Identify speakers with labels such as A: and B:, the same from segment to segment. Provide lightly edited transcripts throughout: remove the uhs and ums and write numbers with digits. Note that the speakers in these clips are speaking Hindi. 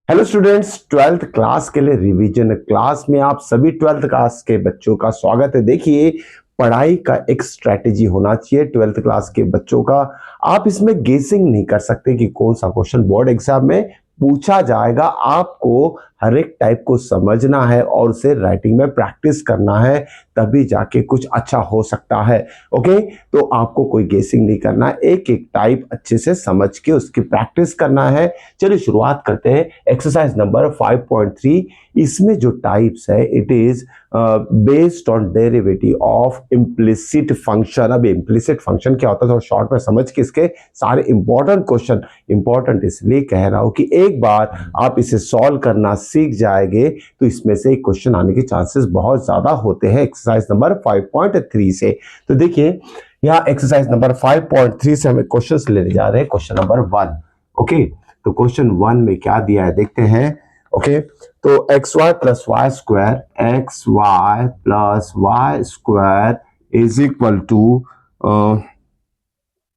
A: हेलो स्टूडेंट्स, ट्वेल्थ क्लास के लिए रिवीजन क्लास में आप सभी ट्वेल्थ क्लास के बच्चों का स्वागत है। देखिए, पढ़ाई का एक स्ट्रेटेजी होना चाहिए ट्वेल्थ क्लास के बच्चों का। आप इसमें गेसिंग नहीं कर सकते कि कौन सा क्वेश्चन बोर्ड एग्जाम में पूछा जाएगा। आपको हर एक टाइप को समझना है और उसे राइटिंग में प्रैक्टिस करना है, तभी जाके कुछ अच्छा हो सकता है। ओके, तो आपको कोई गेसिंग नहीं करना, एक एक टाइप अच्छे से समझ के उसकी प्रैक्टिस करना है। चलिए शुरुआत करते हैं। एक्सरसाइज नंबर 5.3, इसमें जो टाइप्स है it is based on derivative of implicit function. अब इम्प्लिसिट फंक्शन क्या होता है तो शॉर्ट में समझ के इसके सारे इंपॉर्टेंट क्वेश्चन, इंपॉर्टेंट इसलिए कह रहा हूं कि एक बार आप इसे सॉल्व करना सीख जाएंगे तो इसमें से एक क्वेश्चन आने के चांसेस बहुत ज्यादा होते हैं एक्सरसाइज नंबर 5.3 से। तो देखिए, यहाँ एक्सरसाइज नंबर 5.3 से हमें क्वेश्चंस लेने जा रहे हैं। Question number 1। ओके, तो क्वेश्चन 1 में क्या दिया है देखते हैं। ओके, तो x y plus y square, x y plus y square is equal to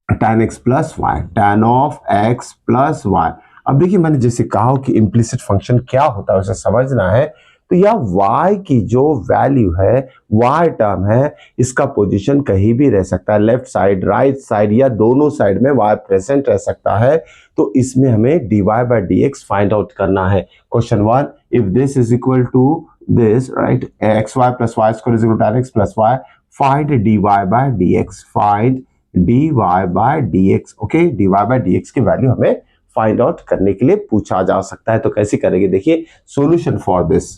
A: tan x plus y, tan of x plus y. अब देखिए, मैंने जैसे कहा कि इम्प्लिसिट फंक्शन क्या होता है उसे समझना है। तो यह y की जो वैल्यू है, y टर्म है, इसका पोजीशन कहीं भी रह सकता है, लेफ्ट साइड, राइट साइड या दोनों साइड में y प्रेजेंट रह सकता है। तो इसमें हमें dy by d x find out करना है। Question 1, if this is equal to this, right, x y plus y square is equal to tan x plus y, find dy by d x, find dy by dx। Okay, dy by dx की वैल्यू हमें फाइंड आउट करने के लिए पूछा जा सकता है। तो कैसे करेंगे देखिए, सॉल्यूशन फॉर दिस,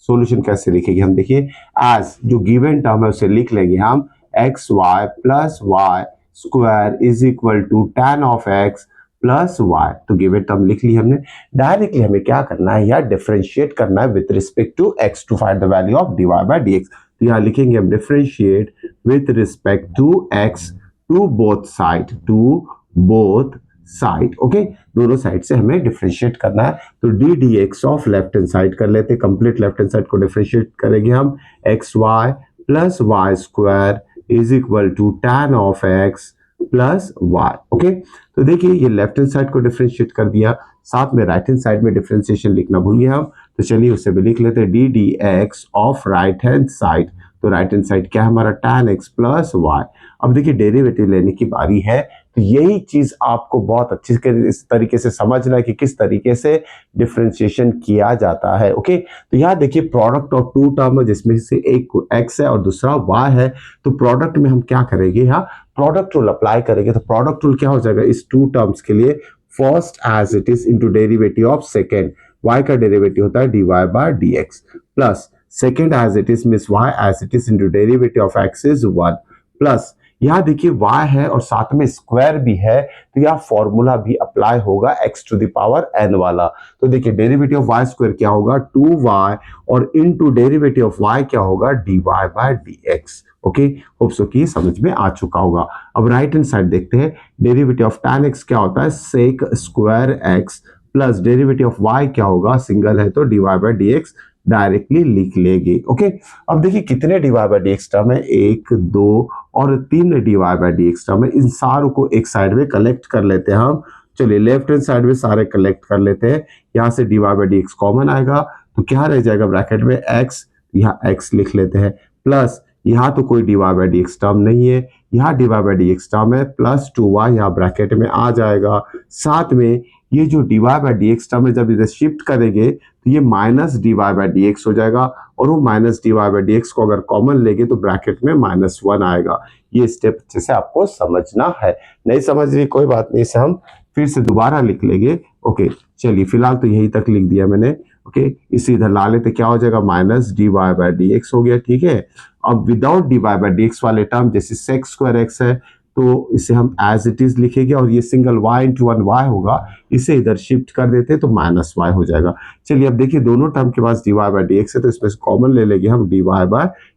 A: सॉल्यूशन कैसे लिखेंगे हम देखिए, एज जो गिवन टर्म है उसे लिख लेंगे हम x y plus y square is equal to tan of x plus y. तो गिवन टर्म लिख ली हमने। डायरेक्टली हमें क्या करना है, या डिफरेंशिएट करना है with respect to x to find the value of dy by dx। तो यहाँ लिखेंगे हम differentiate with respect to x to both side, to both side. Okay, दोनों साइड से हमें डिफरेंशिएट करना है। तो d d x of left hand side कर लेते हैं, कंप्लीट लेफ्ट हैंड साइड को डिफरेंशिएट करेंगे हम, x y plus y square is equal to tan of x plus Y. Okay, तो देखिए ये लेफ्ट हैंड साइड को डिफरेंशिएट कर दिया, साथ में राइट हैंड साइड में डिफरेंशिएशन लिखना भूल गए हम। तो चलिए उसे भी लिख लेते हैं, D d x of right hand side. तो राइट हैंड साइड क्या है हमारा, tan x प्लस वाई। अब देखिए डेरिवेटिव लेने की बारी है, तो यही चीज आपको बहुत अच्छे से इस तरीके से समझना है कि किस तरीके से डिफरेंशिएशन किया जाता है। ओके, तो यहाँ देखिए प्रोडक्ट ऑफ टू टर्म है जिसमें से एक x है और दूसरा y है। तो प्रोडक्ट में हम क्या करेंगे, यहाँ प्रोडक्ट रूल अप्लाई करेंगे। तो प्रोडक्ट रूल क्या हो जाएगा इस टू टर्म्स के लिए, first as it is into derivative of second, y का डेरिवेटिव होता है dy by d x, plus second as it is means y as it is into derivative of x is 1, plus यहाँ देखिए y है और साथ में स्क्वायर भी है, तो यह फॉर्मूला भी अप्लाई होगा x to the power n वाला। तो देखिए डेरिवेटिव ऑफ y स्क्वायर क्या होगा 2y, और इनटू डेरिवेटिव ऑफ y क्या होगा dy by dx। Okay, hope so कि समझ में आ चुका होगा। अब राइट हैंड साइड देखते हैं, डेरिवेटिव ऑफ tan x क्या होता है sec square x, plus derivative of y क्या होगा, सिंगल है तो dy बाय dx डायरेक्टली लिख लेंगे। ओके, अब देखिए कितने dy बाय dx टर्म है, 1 2 और 3 dy बाय dx टर्म है। इन सारों को एक साइड में कलेक्ट कर लेते हैं हम। चलिए लेफ्ट हैंड साइड में सारे कलेक्ट कर लेते हैं। यहाँ से dy बाय dx कॉमन आएगा तो क्या रह जाएगा ब्रैकेट में x, यहाँ x लिख लेते हैं, प्लस यहाँ तो कोई dy बाय dx टर्म नहीं है, यहाँ dy बाय dx टर्म है, प्लस 2y यहाँ ब्रैकेट में आ जाएगा। साथ में ये जो dy बाय dx टर्म है जब इधर शिफ्ट करेंगे तो ये माइनस dy बाय dx हो जाएगा, और वो माइनस dy बाय dx को अगर कॉमन लेंगे तो ब्रैकेट में -1 आएगा। ये स्टेप अच्छे से आपको समझना है, नहीं समझ रही कोई बात नहीं, इसे हम फिर से दोबारा लिख लेंगे। ओके, चलिए फिलहाल तो यही तक लिख दिया मैंने। ओके, इसे इधर ला लेते, क्या हो जाएगा माइनस dy बाय dx हो गया। ठीक है, अब विदाउट dy बाय dx वाले टर्म जैसे सेक स्क्वायर x है तो इसे हम एज इट इज लिखेंगे, और ये सिंगल y इंटू 1 y होगा, इसे इधर शिफ्ट कर देते तो माइनस y हो जाएगा। चलिए अब देखिए दोनों टर्म के पास dy बाय dx है तो इसमें से कॉमन ले लेंगे हम dy बाय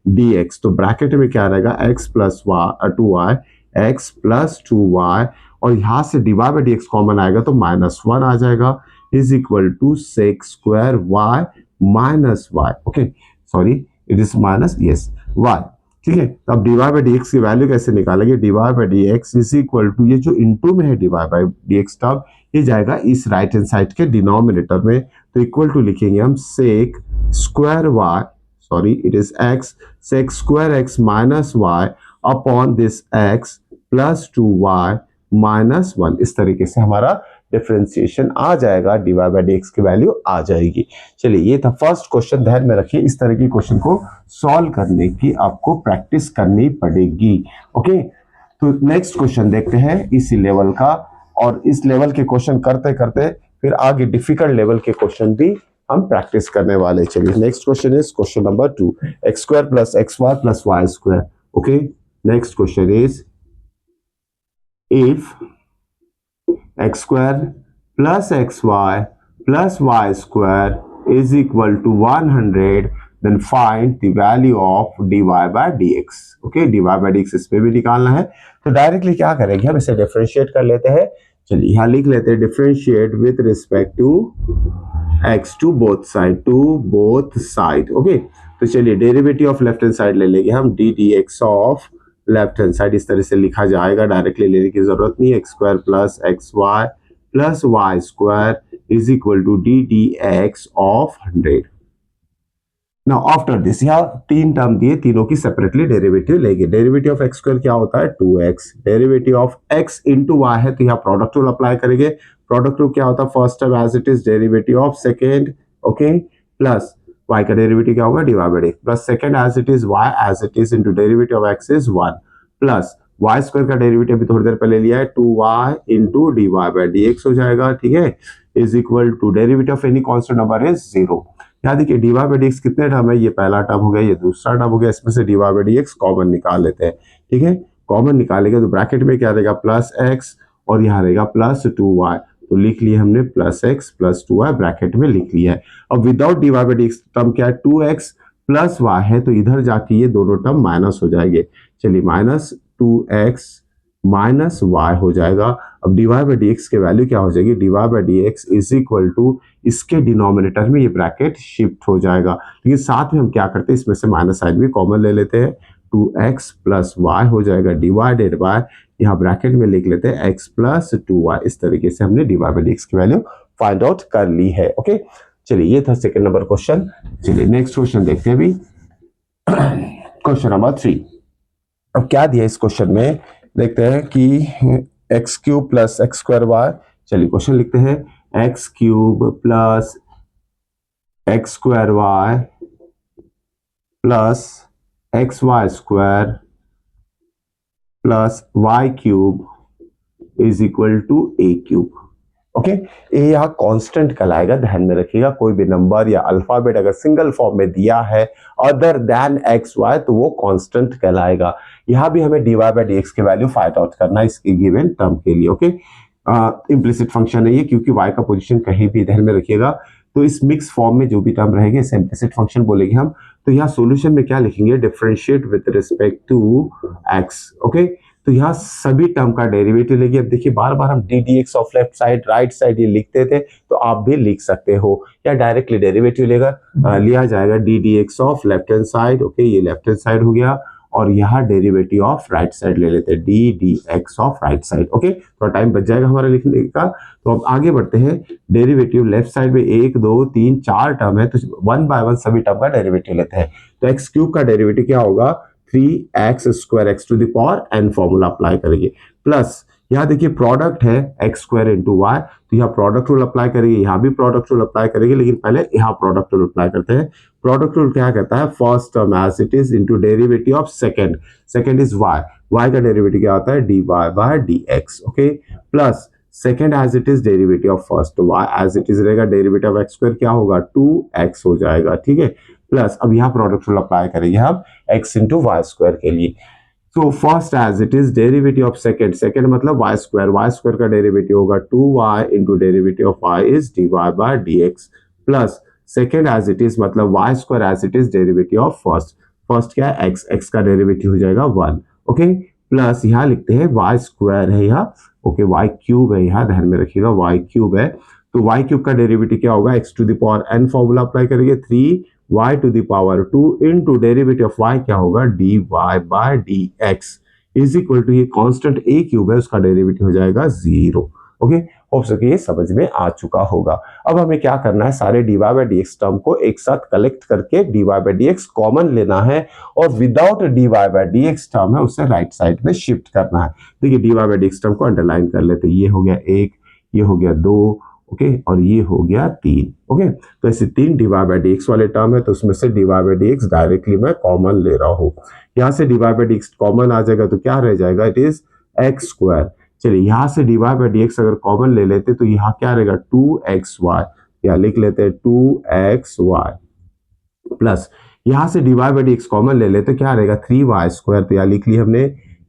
A: dx। तो ब्रैकेट में क्या रहेगा x plus 2y, x plus 2y, और यहाँ से dy बाय dx कॉमन आएगा तो -1 आ जाएगा, is equal to sec square y minus y। Okay, sorry it is minus, yes y। ठीक है। तो अब डीवाई बाई डी एक्स की वैल्यू कैसे निकालेंगे, d y by d x is equal to, ये जो इंटू में है d y by d x term, ये जाएगा इस राइट हैंड साइड के डिनोमिनेटर में, तो इक्वल टू लिखेंगे हम sec square y, sorry it is x, sec square x minus y upon this x plus 2y minus 1। इस तरीके से हमारा डिफरेंशिएशन आ जाएगा, डीवाई बाई डी एक्स की वैल्यू आ जाएगी। चलिए ये था फर्स्ट क्वेश्चन, ध्यान में रखिए इस तरह के क्वेश्चन को सॉल्व करने की आपको प्रैक्टिस करनी पड़ेगी। ओके, तो नेक्स्ट क्वेश्चन देखते हैं इसी लेवल का, और इस लेवल के क्वेश्चन करते करते फिर आगे डिफिकल्ट लेवल के क्वेश्चन भी हम प्रैक्टिस करने वाले। चलिए next question is question number 2, x square plus x y plus y square. Okay, next question is if x square plus xy plus y square is equal to 100, then find the value of dy by dx। okay, dy by dx इस पे भी निकालना है, तो डायरेक्टली क्या करेंगे हम इसे डिफरेंशिएट कर लेते हैं। चलिए यहाँ लिख लेते हैं differentiate with respect to x to both side. Okay, तो चलिए derivative of left hand side ले लेंगे हम, d d x of left hand side इस तरह से लिखा जाएगा, डायरेक्टली लेने की जरूरत नहीं है। X square plus x y plus y square is equal to d d x of 100। Now after this यहाँ तीन टर्म दिए, तीनों की सेपरेटली डेरिवेटिव लेंगे। डेरिवेटिव ऑफ एक्स स्क्वायर क्या होता है 2x, derivative of x into y है तो यहाँ प्रोडक्ट रूल अप्लाई करेंगे। प्रोडक्ट रूल क्या होता है, first term as it is derivative of second, okay, plus y का डेरिवेटिव क्या होगा dy by dx, plus second as it is y as it is into derivative of x is 1, plus y square का डेरिवेटिव भी थोड़ी देर पहले लिया है 2y into d y by d x हो जाएगा, ठीक है, is equal to derivative of any constant number is 0। यहाँ देखिए d y by d x कितने टर्म है, ये पहला टर्म हो गया, ये दूसरा टर्म हो गया, इसमें से d y by d x common निकाल लेते हैं। ठीक है, कॉमन निकालेंगे तो ब्रैकेट में क्या रहेगा प्लस एक्स और यहाँ रहेगा प्लस 2y, तो लिख लिया हमने plus x plus 2y bracket में लिख लिया है। अब without d y by d x term क्या है 2x प्लस y है, तो इधर जाके ये दोनों टर्म माइनस हो जाएंगे। चलिए माइनस 2x माइनस y हो जाएगा। अब d y by d x की वैल्यू क्या हो जाएगी, d y by d x is equal to, इसके डिनोमिनेटर में ये ब्रैकेट शिफ्ट हो जाएगा, लेकिन साथ में हम क्या करते हैं इसमें से माइनस साइड भी कॉमन ले लेते हैं, 2x प्लस वाई हो जाएगा डिवाइडेड बाय, यहाँ ब्रैकेट में लिख लेते हैं x प्लस 2y। इस तरीके से हमने d y by d x की वैल्यू फाइंड आउट कर ली है। ओके, चलिए ये था सेकंड नंबर क्वेश्चन। चलिए नेक्स्ट क्वेश्चन देखते हैं अभी, क्वेश्चन नंबर 3। अब क्या दिया इस क्वेश्चन में, देखते हैं कि x cube plus x square y. चलिए क्वेश्चन लिखते हैं, x cube plus x square y plus x y square plus y cube is equal to a cube. Okay, ये यहाँ कांस्टेंट कहलाएगा, ध्यान में रखिएगा। कोई भी नंबर या अल्फाबेट अगर सिंगल फॉर्म में दिया है अदर देन एक्स वाई तो वो कांस्टेंट कहलाएगा। यहाँ भी हमें d y by d x की वैल्यू फाइंड आउट करना है इसके गिवन टर्म के लिए। ओके, इम्प्लिसिट फंक्शन है ये, क्योंकि y का पोजीशन कहीं भी ध्यान में रखिएगा, तो इस मिक्स फॉर्म में जो भी टर्म रहेंगे इसे इम्प्लिसिट फंक्शन बोलेंगे हम। तो यहाँ सॉल्यूशन में क्या लिखेंगे, differentiate with respect to x। Okay, तो यहाँ सभी टर्म का डेरिवेटिव लेंगे। अब देखिए बार बार हम d d x of left side right side ये लिखते थे, तो आप भी लिख सकते हो, या डायरेक्टली डेरिवेटिव लिया जाएगा D d x of left hand side. Okay, ये लेफ्ट हैंड साइड हो गया, और यहाँ डेरिवेटिव ऑफ राइट साइड ले लेते हैं, D d x of right side. Okay, थोड़ा टाइम बच जाएगा हमारा लिखने का। तो अब आगे बढ़ते हैं, डेरिवेटिव लेफ्ट साइड में 1 2 3 4 टर्म है, तो वन बाय वन सभी टर्म का डेरिवेटिव लेते हैं। तो एक्स क्यूब का डेरिवेटिव क्या होगा, 3x square x to the power n formula apply करेंगे, प्लस यहाँ देखिए प्रोडक्ट है एक्स स्क्वायर इंटू वाई, तो यहाँ प्रोडक्ट रूल अप्लाई करेंगे, यहाँ भी प्रोडक्ट रूल अप्लाई करेंगे, लेकिन पहले यहाँ प्रोडक्ट रूल अप्लाई करते हैं। प्रोडक्ट रूल क्या कहता है, first term as it is into derivative of second, second is y, y का डेरिवेटिव क्या होता है d y by d x. Okay, plus second as it is derivative of first y as it is रहेगा, डेरिवेटिव ऑफ एक्स स्क्वायर क्या होगा 2x हो जाएगा। ठीक है, प्लस अब यहाँ प्रोडक्ट रूल अप्लाई करेंगे हम x इंटू वाई स्क्वायर के लिए। तो first as it is derivative of second, second मतलब वाई स्क्वायर का डेरिवेटिव होगा 2y into derivative of y is d y by d x, plus second as it is मतलब y square as it is derivative of first, first क्या है x का डेरिवेटिव हो जाएगा 1। ओके, प्लस यहाँ लिखते हैं वाई स्क्वायर है यहाँ, ओके वाई क्यूब है यहाँ, ध्यान में रखिएगा वाई क्यूब है, तो वाई क्यूब का डेरिवेटिव क्या होगा x to the power n formula apply करेंगे, 3 y to the power 2 into derivative of y क्या होगा dy by dx is equal to ये कांस्टेंट a क्यूब है उसका डेरिवेटिव हो जाएगा 0। ओके, होप सके ये समझ में आ चुका होगा। अब हमें क्या करना है, सारे dy बाय dx टर्म को एक साथ कलेक्ट करके dy बाय dx कॉमन लेना है और without dy by dx term है उसे राइट साइड में शिफ्ट करना है। देखिए dy बाय dx टर्म को अंडरलाइन कर लेते, ये हो गया 1, ये हो गया 2, ओके, और ये हो गया 3। ओके, तो ऐसे 3 dy बाय dx वाले टर्म है तो उसमें से dy बाय dx डायरेक्टली मैं कॉमन ले रहा हूँ। यहाँ से dy बाय dx कॉमन आ जाएगा तो क्या रह जाएगा, इट इज एक्स स्क्वायर। चलिए यहाँ से dy बाय dx अगर कॉमन ले लेते तो यहाँ क्या रहेगा 2xy, या लिख लेते हैं 2xy प्लस यहाँ से dy बाय dx कॉमन ले लेते तो क्या रहेगा 3y स्क्वायर, तो यहाँ लिख लिया हमने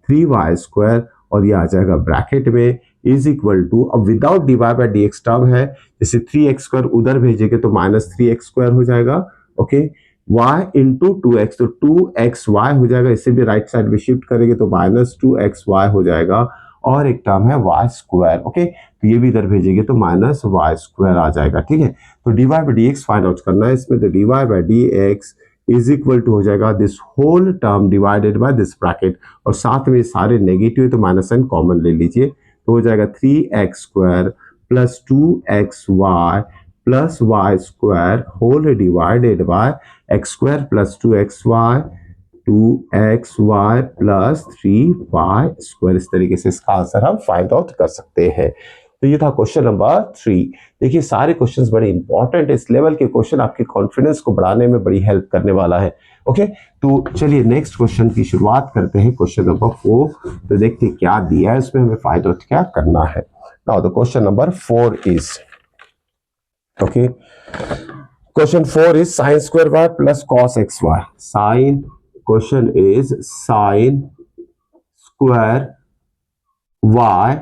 A: 3y स्क्वायर और ये आ जाएगा ब्रैकेट में इज इक्वल टू, अब without dy by dx term है, जैसे 3x स्क्वायर उधर भेजेंगे तो -3x स्क्वायर हो जाएगा। ओके, y इंटू 2x तो 2xy हो जाएगा, इसे भी राइट साइड में शिफ्ट करेंगे तो -2xy हो जाएगा और एक टर्म है y स्क्वायर। ओके, तो ये भी इधर भेजेंगे तो -y स्क्वायर आ जाएगा। ठीक है, तो dy by dx find out करना है इसमें, तो dy by dx is equal to हो जाएगा this whole term divided by this bracket, और साथ में सारे नेगेटिव तो -n कॉमन ले लीजिए तो हो जाएगा 3x square plus 2xy plus y square whole divided by x square plus 2xy plus 3y square. इस तरीके से इसका आंसर हम फाइंड आउट कर सकते हैं। तो ये था क्वेश्चन नंबर 3। देखिए सारे क्वेश्चंस बड़े इंपॉर्टेंट है, इस लेवल के क्वेश्चन आपके कॉन्फिडेंस को बढ़ाने में बड़ी हेल्प करने वाला है। ओके, तो चलिए नेक्स्ट क्वेश्चन की शुरुआत करते हैं, क्वेश्चन नंबर 4। तो देखते हैं क्या दिया है इसमें, हमें फाइंड आउट क्या करना है। Now the question number 4 is, okay, question 4 is sin square y plus cos xy। Sine, question is sin square y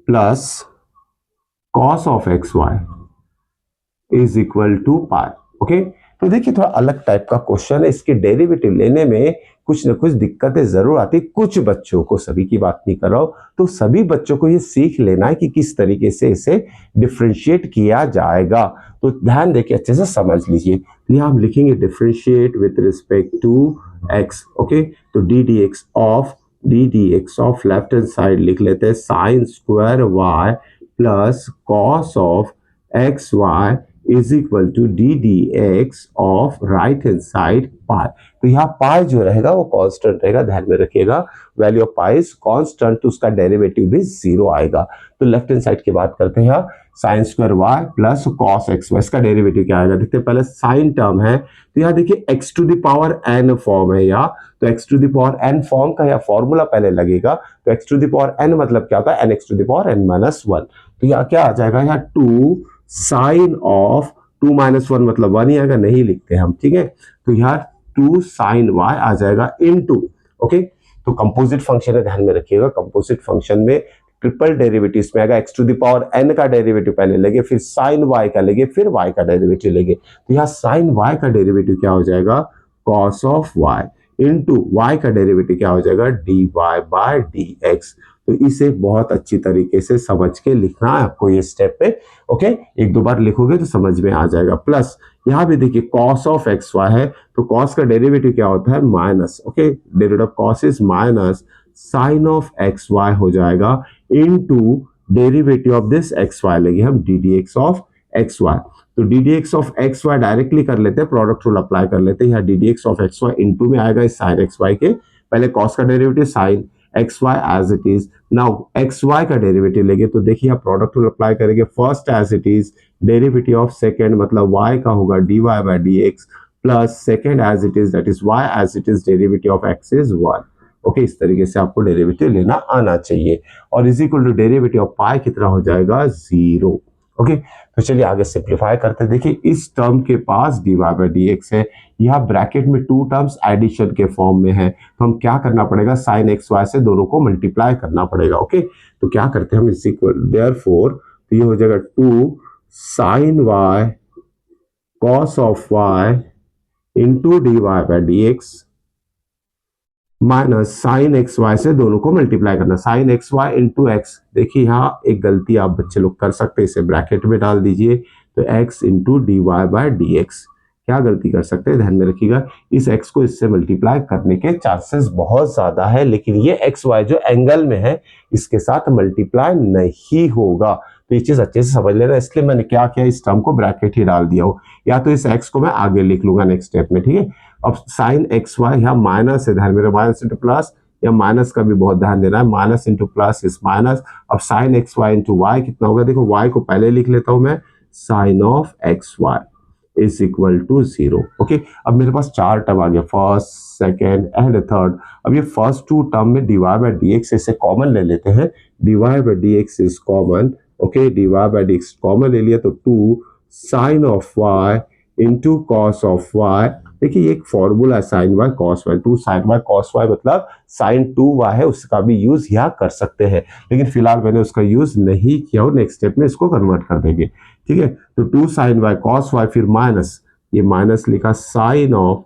A: plus cos of xy is equal to pi. Okay, तो देखिए थोड़ा अलग टाइप का क्वेश्चन है, इसके डेरिवेटिव लेने में कुछ ना कुछ दिक्कतें जरूर आती, कुछ बच्चों को, सभी की बात नहीं कर रहा हूं, तो सभी बच्चों को ये सीख लेना है कि किस तरीके से इसे डिफरेंशिएट किया जाएगा। तो ध्यान देके अच्छे से समझ लीजिए। तो यहां हम लिखेंगे differentiate with respect to x। Okay, तो d d x of left hand side लिख लेते हैं sine square y plus cos of x y is equal to d d x of right hand side pi. तो यहाँ पाई जो रहेगा वो कांस्टेंट रहेगा, ध्यान में रखिएगा, value of pi is constant, तो उसका डेरिवेटिव भी 0 आएगा। तो लेफ्ट हैंड साइड की बात करते हैं, sine square y plus cos x y, इसका डेरिवेटिव क्या आएगा देखते हैं। पहले साइन टर्म है तो यहाँ देखिए x to the power n form है यहाँ, तो x to the power n form का यहाँ फॉर्मूला पहले लगेगा, तो x to the power n मतलब क्या होता है, n x to the power n minus 1। तो यहाँ क्या आ जाएगा, यहाँ 2 साइन ऑफ 2 माइनस 1 मतलब 1 ही आएगा, नहीं लिखते हम, ठीक है। तो यहाँ 2 साइन वाई आ जाएगा इनटू, ओके, तो कंपोजिट फंक्शन है, ध्यान में रखिएगा, कंपोजिट फंक्शन में ट्रिपल डेरिवेटिव में आएगा, x to the power n का डेरिवेटिव पहले लेंगे, फिर साइन वाई का लेंगे, फिर वाई का डेरिवेटिव लेंगे। तो यहाँ साइन वाई का डेरिवेटिव क्या हो जाएगा, cos of y into y का डेरिवेटिव क्या हो जाएगा, d y by d x. तो इसे बहुत अच्छी तरीके से समझ के लिखना है आपको ये स्टेप पे, ओके, एक दो बार लिखोगे तो समझ में आ जाएगा। प्लस यहाँ भी देखिए कॉस ऑफ एक्स वाई है, तो कॉस का डेरिवेटिव क्या होता है, minus, okay, derivative of cos is minus sine of x y हो जाएगा into derivative of this x y लेंगे हम, d d x of x y. तो d d x of x y directly कर लेते हैं, प्रोडक्ट रूल अप्लाई कर लेते हैं। यहाँ d d x of x y into में आएगा इस साइन एक्स वाई के, पहले कॉस का derivative sine x y as it is, now x y का डेरिवेटिव लेंगे, तो देखिए आप प्रोडक्ट रूल अप्लाई करेंगे, first as it is derivative of second मतलब वाई का होगा d y by d x plus second as it is that is y as it is derivative of x is 1। Okay, इस तरीके से आपको डेरिवेटिव लेना आना चाहिए, और is equal to derivative of पाई कितना हो जाएगा, 0। ओके, तो चलिए आगे सिंप्लीफाई करते हैं। देखिए इस टर्म के पास d y by d x है, यहाँ ब्रैकेट में 2 टर्म्स एडिशन के फॉर्म में है, तो हम क्या करना पड़ेगा, साइन एक्स वाई से दोनों को मल्टीप्लाई करना पड़ेगा। ओके, तो क्या करते हैं हम, इस इक्वल देयरफॉर, तो ये हो जाएगा 2 sine y cos of y into d y by d x minus sine x y से दोनों को मल्टीप्लाई करना, sine x y into x. देखिए यहाँ एक गलती आप बच्चे लोग कर सकते हैं, इसे ब्रैकेट में डाल दीजिए, तो x into d y by d x क्या गलती कर सकते हैं, ध्यान में रखिएगा, इस x को इससे मल्टीप्लाई करने के चांसेस बहुत ज्यादा है, लेकिन ये एक्स वाई जो एंगल में है इसके साथ मल्टीप्लाई नहीं होगा। तो ये चीज अच्छे से समझ लेना, इसलिए मैंने क्या किया, इस टर्म को ब्रैकेट ही डाल दिया हो, या तो इस x को मैं आगे लिख लूंगा नेक्स्ट स्टेप में, ठीक है। अब साइन एक्स वाई यहाँ माइनस है, ध्यान मेरा, माइनस इंटू प्लस, या माइनस का भी बहुत ध्यान देना है, माइनस इंटू प्लस इस माइनस। अब sine x y into y कितना होगा, देखो वाई को पहले लिख लेता हूं मैं, sine of x y is equal to 0। Okay, अब मेरे पास चार टर्म आ गया, फर्स्ट सेकेंड एंड थर्ड। अब ये फर्स्ट टू टर्म में dy बाई डी एक्स इसे कॉमन ले लेते हैं, dy by d x is common, okay, dy by d x common ले लिया तो 2 sine of y into cos of y. देखिए ये एक फॉर्मूला है, sine y cos y, 2 sine y cos y मतलब साइन 2y है, उसका भी यूज यहाँ कर सकते हैं, लेकिन फिलहाल मैंने उसका यूज नहीं किया हो, नेक्स्ट स्टेप में इसको कन्वर्ट कर देंगे, ठीक है। तो 2 साइन वाई कॉस वाई, फिर माइनस, ये माइनस लिखा साइन ऑफ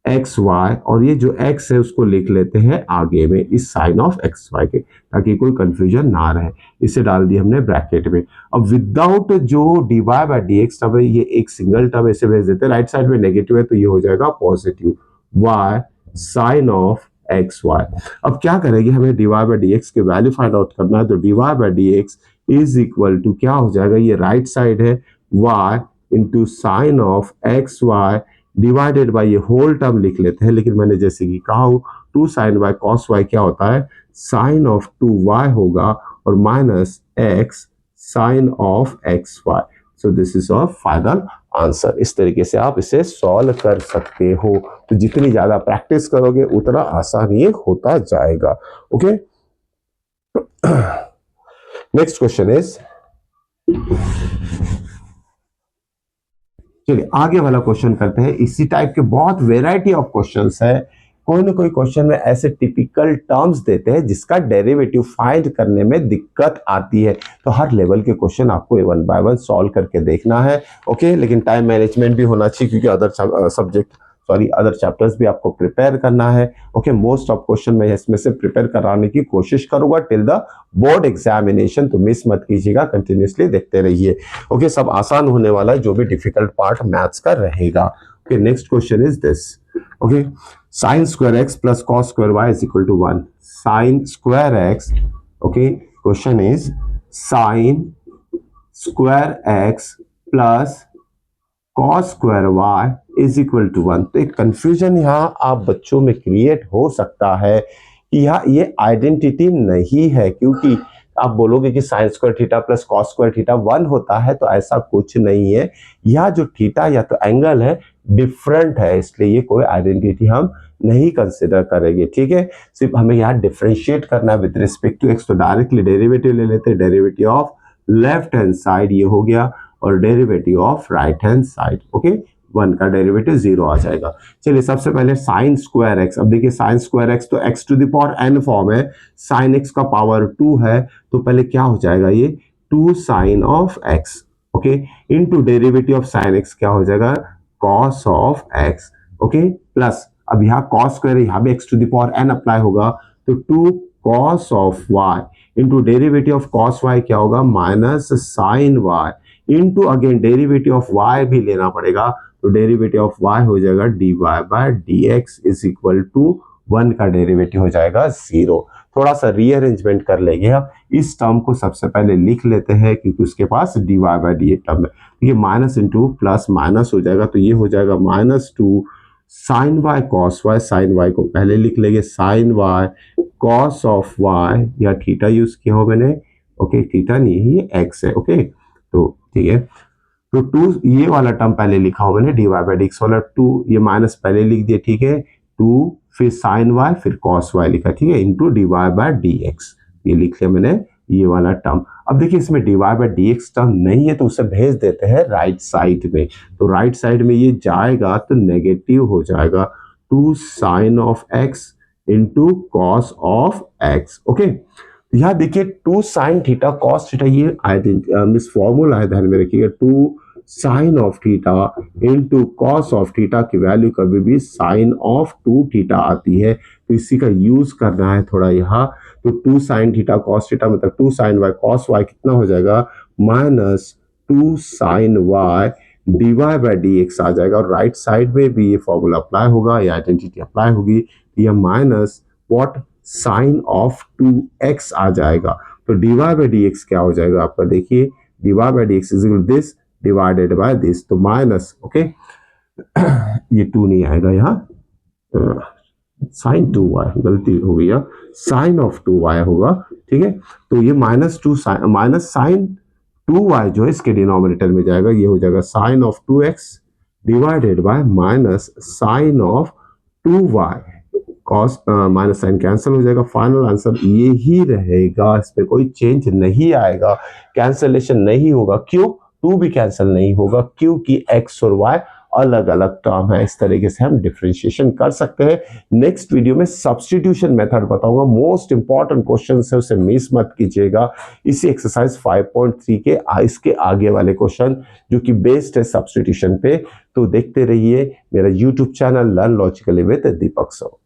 A: एक्स वाई, और ये जो x है उसको लिख लेते हैं आगे में इस साइन ऑफ एक्स वाई के, ताकि कोई कंफ्यूजन ना रहे, इसे डाल दिया हमने ब्रैकेट में। अब विदाउट जो dy by d x term है, ये एक सिंगल टर्म ऐसे भेज देते हैं, राइट साइड में नेगेटिव है तो ये हो जाएगा positive, y sine of x y. अब क्या करेंगे, हमें dy बाई डी एक्स के वैल्यू फाइंड आउट करना है, तो dy by d x is equal to क्या हो जाएगा, ये राइट साइड है y into sine of x y divided by ये होल टर्म लिख लेते हैं, लेकिन मैंने जैसे कि कहा 2 साइन वाई कॉस वाई क्या होता है, साइन ऑफ 2y होगा, और minus x sine of x y. So this is a final answer. इस तरीके से आप इसे सॉल्व कर सकते हो, तो जितनी ज्यादा प्रैक्टिस करोगे उतना आसान ये होता जाएगा। ओके, नेक्स्ट क्वेश्चन इज, चलिए आगे वाला क्वेश्चन करते हैं। इसी टाइप के बहुत वेराइटी ऑफ क्वेश्चंस है, कोई ना कोई क्वेश्चन में ऐसे टिपिकल टर्म्स देते हैं जिसका डेरिवेटिव फाइंड करने में दिक्कत आती है, तो हर लेवल के क्वेश्चन आपको 1 बाय 1 सॉल्व करके देखना है। ओके, लेकिन टाइम मैनेजमेंट भी होना चाहिए, क्योंकि अदर चैप्टर्स भी आपको प्रिपेयर करना है। ओके, मोस्ट ऑफ क्वेश्चन मैं इसमें से प्रिपेयर कराने की कोशिश करूंगा टिल द बोर्ड एग्जामिनेशन, तो मिस मत कीजिएगा, कंटिन्यूसली देखते रहिए। ओके, सब आसान होने वाला है, जो भी डिफिकल्ट पार्ट मैथ्स का रहेगा। Okay, next question is this. Okay, sine square x plus cos square y is equal to 1। Sine square x, okay, question is sine square x plus cos square y is equal to 1। तो एक कंफ्यूजन यहाँ आप बच्चों में क्रिएट हो सकता है कि यहाँ ये आइडेंटिटी नहीं है, क्योंकि आप बोलोगे कि sine square theta plus cos square theta 1 होता है, तो ऐसा कुछ नहीं है। यह जो थीटा या तो एंगल है डिफरेंट है, इसलिए ये कोई आइडेंटिटी हम नहीं कंसिडर करेंगे, ठीक है। सिर्फ हमें यहाँ डिफरेंशिएट करना है विद रिस्पेक्ट टू एक्स, तो डायरेक्टली डेरिवेटिव ले लेते हैं, derivative of left hand side ये हो गया, और derivative of right hand side, okay, 1 का डेरिवेटिव 0 आ जाएगा। चलिए सबसे पहले साइन स्क्वायर एक्स, अब देखिए साइन स्क्वायर एक्स तो x to the power n form है, साइन x का पावर 2 है, तो पहले क्या हो जाएगा, ये 2 sine of x, okay, into derivative of sine x क्या हो जाएगा, cos of x, okay, plus अब यहाँ कॉस स्क्वायर है, यहाँ भी x to the power n apply होगा, तो 2 cos of y into derivative of cos y क्या होगा, minus sine y into again derivative of y भी लेना पड़ेगा, तो डेरिवेटिव ऑफ y हो जाएगा dy by dx is equal to 1 का डेरिवेटिव हो जाएगा 0। थोड़ा सा रीअरेंजमेंट कर लेंगे, अब इस टर्म को सबसे पहले लिख लेते हैं, क्योंकि उसके पास dy बाय dx टर्म है, ये माइनस इंटू प्लस माइनस हो जाएगा, तो ये हो जाएगा -2 sine y cos y, sine y को पहले लिख लेंगे, sine y cos of y, या थीटा यूज किया हो मैंने, ओके, थीटा नहीं है ये एक्स है, ओके, तो ठीक है, तो 2 ये वाला टर्म पहले लिखा हो मैंने, d y by d x वाला 2, ये माइनस पहले लिख दिया, ठीक है, 2 फिर साइन वाई फिर कॉस वाई लिखा, ठीक है, into d y by d x, ये लिख लिया मैंने ये वाला टर्म। अब देखिए इसमें d y by d x term नहीं है, तो उसे भेज देते हैं राइट साइड में, तो राइट साइड में ये जाएगा तो नेगेटिव हो जाएगा, 2 sine of x into cos of x, okay. यहाँ देखिए 2 साइन थीटा कॉस थीटा, ये मिस फॉर्मूला है, ध्यान में रखिएगा, 2 sine of theta into cos of theta की वैल्यू कभी भी साइन ऑफ 2 थीटा आती है, तो इसी का यूज करना है थोड़ा यहाँ, तो 2 साइन थीटा कॉस थीटा मतलब 2 साइन वाई कॉस वाई कितना हो जाएगा, -2 sine y dy by d x आ जाएगा और राइट साइड में भी ये फॉर्मूला अप्लाई होगा, ये आइडेंटिटी अप्लाई होगी, ये minus what sine of 2x आ जाएगा। तो dy बाय डी एक्स क्या हो जाएगा आपका, देखिए dy by d x is equal this divided by this, तो माइनस ओके ये 2 नहीं आएगा यहाँ, साइन 2y गलती हो गई, साइन ऑफ 2y होगा, ठीक है। तो ये माइनस साइन 2y जो है इसके डिनोमिनेटर में जाएगा, ये हो जाएगा sine of 2x divided by minus sine of 2y, cos minus sine cancel हो जाएगा, फाइनल आंसर ये ही रहेगा, इसमें कोई चेंज नहीं आएगा, कैंसिलेशन नहीं होगा। क्यों? 2 भी कैंसिल नहीं होगा क्योंकि x और y अलग अलग टर्म है। इस तरीके से हम डिफरेंशिएशन कर सकते हैं। नेक्स्ट वीडियो में सब्स्टिट्यूशन मेथड बताऊंगा, मोस्ट इंपॉर्टेंट क्वेश्चन है, उसे मिस मत कीजिएगा। इसी एक्सरसाइज 5.3 के इसके आगे वाले क्वेश्चन जो कि बेस्ड है सब्स्टिट्यूशन पे, तो देखते रहिए मेरा YouTube channel learn logically with Deepak sir.